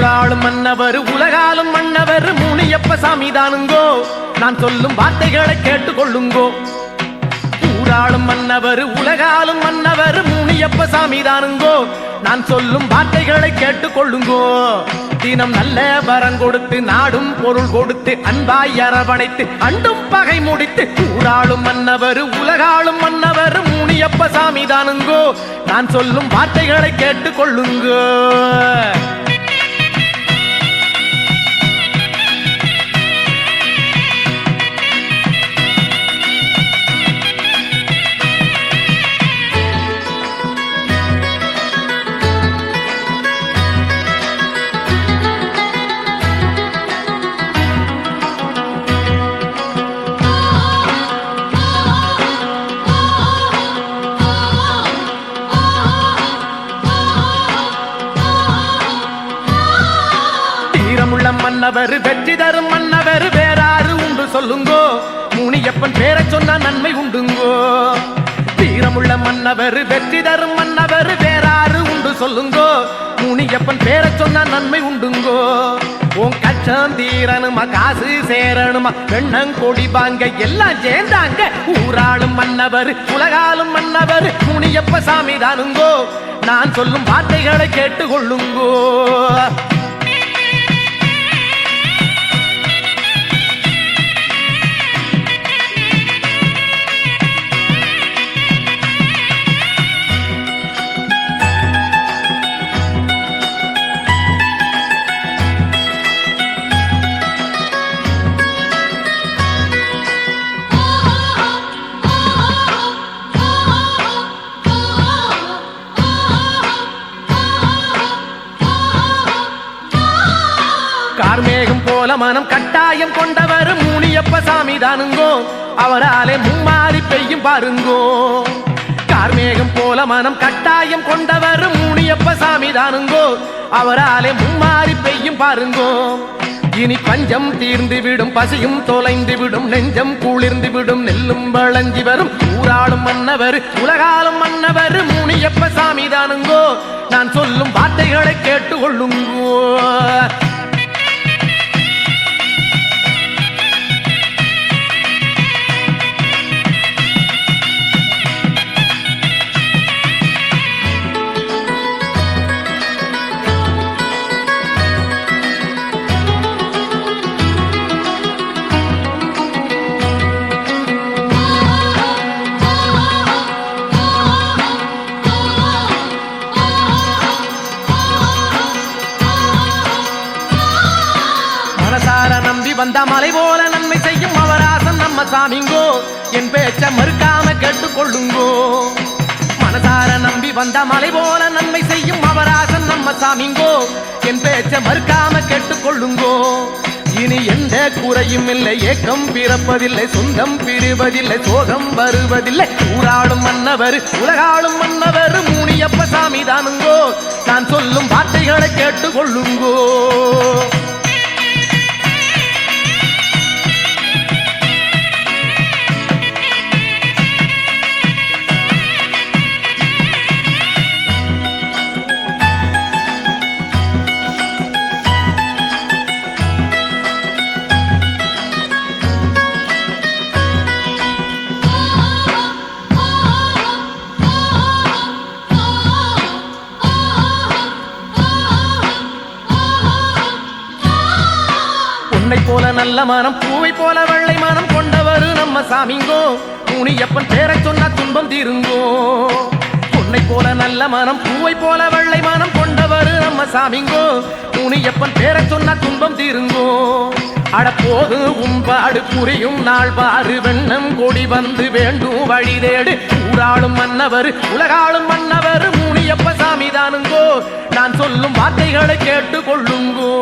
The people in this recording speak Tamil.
ஊராளும் மன்னவர் உலகாலும் மன்னவர் முனியப்ப சாமி தானுங்கோ. நான் சொல்லும் வார்த்தைகளை கேட்டுக்கொள்ளுங்கோ. ஊராளும் மன்னவர் உலகாலும் மன்னவர் முனியப்ப சாமி தானுங்கோ. நான் சொல்லும் வார்த்தைகளை கேட்டுக்கொள்ளுங்கோ. தினம் நல்ல வரம் கொடுத்து நாடும் பொருள் கொடுத்து அன்பாய் அரவணைத்து அண்டும் பகை முடித்து ஊராளும் மன்னவர் உலகாலும் மன்னவர் முனியப்ப சாமி தானுங்கோ. நான் சொல்லும் வார்த்தைகளை கேட்டுக்கொள்ளுங்கோ. மன்னவர் வெற்றி தரும் மன்னவர் வேறாறு உண்டு சொல்லுங்கோ. முனியப்பன் பேரை சொன்ன நன்மை உண்டுங்கோ. வீரமுள்ள மன்னவர் வெற்றி தரும் மன்னவர் வேறாறு உண்டு சொல்லுங்கோ. முனியப்பன் பேரை சொன்ன நன்மை உண்டுங்கோ. உன் கச்சம் தீரணுமா காசு சேரணுமா வெண்ணங்கொடி பாங்க எல்லாம் சேர்ந்தாங்க. ஊராளும் மன்னவர் உலகாலும் மன்னவர் முனியப்ப சாமி தானுங்கோ. நான் சொல்லும் வார்த்தைகளை கேட்டுக்கொள்ளுங்கோ. கார்மேகம் போல மனம் கட்டாயம் கொண்டவர் முனியப்ப சாமி தானுங்கோ. அவராலே மும்மாறி பெய்யும் பாருங்கோ. கார்மேகம் போல மனம் கட்டாயம் கொண்டவர் முனியப்ப சாமி தானுங்கோ. அவராலே மும்மாறி பெய்யும் பாருங்கோ. இனி பஞ்சம் தீர்ந்து விடும் பசியும் தொலைந்து விடும் நெஞ்சம் குளிர்ந்து விடும் நெல்லும் வளஞ்சி வரும். ஊராளும் மன்னவர் உலகாலும் மன்னவர் முனியப்ப சாமி தானுங்கோ. நான் சொல்லும் வார்த்தைகளை கேட்டுக்கொள்ளுங்கோ. வந்த மலை போல நன்மை செய்யும் அவராசன் நம்ம சாமிங்கோ. என் பேச்ச மறுக்காம கேட்டுக்கொள்ளுங்கோ. மனசார நம்பி வந்த மலை போல நன்மை செய்யும் அவராசன் நம்ம சாமிங்கோ. என் பேச்ச மறுக்காம கேட்டுக்கொள்ளுங்கோ. இனி எந்த குறையும் இல்லை ஏக்கம் பிறப்பதில்லை சொந்தம் பிரிவதில்லை சோகம் வருவதில்லை. ஊராளும் மன்னவர் உலகாளும் மன்னவர் முனியப்ப சாமி தானுங்கோ. நான் சொல்லும் வார்த்தைகளை கேட்டுக்கொள்ளுங்கோ. போல நல்ல மனம் பூவை போல வெள்ளை மனம் கொண்டவர் நம்ம சாமிங்கோ. முனியப்பன் பேரை சொன்ன துன்பம் தீருங்கோ. பொன்னை போல நல்ல மனம் பூவை போல வெள்ளை மனம் கொண்டவர் நம்ம சாமிங்கோ. முனியப்பன் பேரை சொன்ன துன்பம் தீருங்கோ. அடப்போது உம்பாடு புரியும் நாள் பாரு வெண்ணம் கொடி வந்து வேண்டும் வழி தேடு. ஊராளும் மன்னவர் உலகாளும் மன்னவர் முனியப்ப சாமி தானுங்கோ. நான் சொல்லும் வார்த்தைகளை கேட்டுக்கொள்ளுங்கோ.